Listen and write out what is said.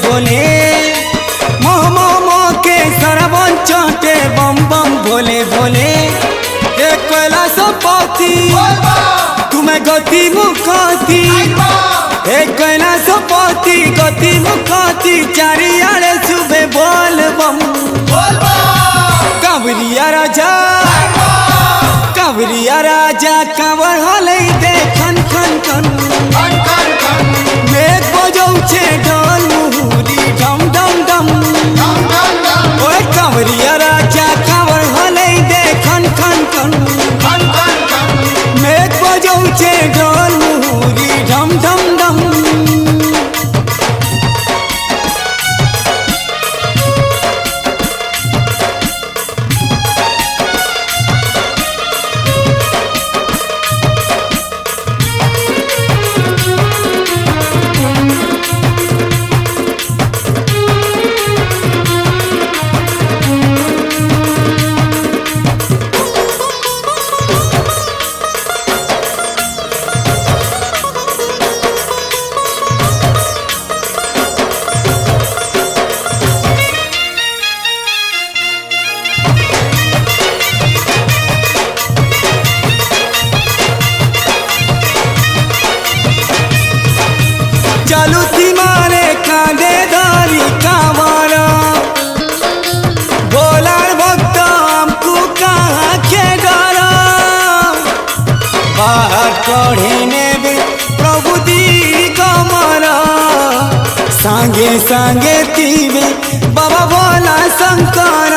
भोले मो के सरवन चटे बम बम भोले भोले एक कैलाश पति तुम्हें गति मुखती एक कैलाश पति गति मुखती चारियाड़े सुबह बोल बम कांवरिया राजा कांवर हले दे खन खन खन मेघ बजौछे ढोल मुहुरी डम डम डम ओए कांवरिया राजा कांवर हले दे खन खन खन मेघ बजौछे ढोल मुहुरी डम डम डम। चलू मारे कांदे दारी कांवर बोलार भक्त हमको कहाँ के डर बाहर चढ़े नेबे प्रभु दी कमर संगे संगे तीबे बाबा भोला शंकर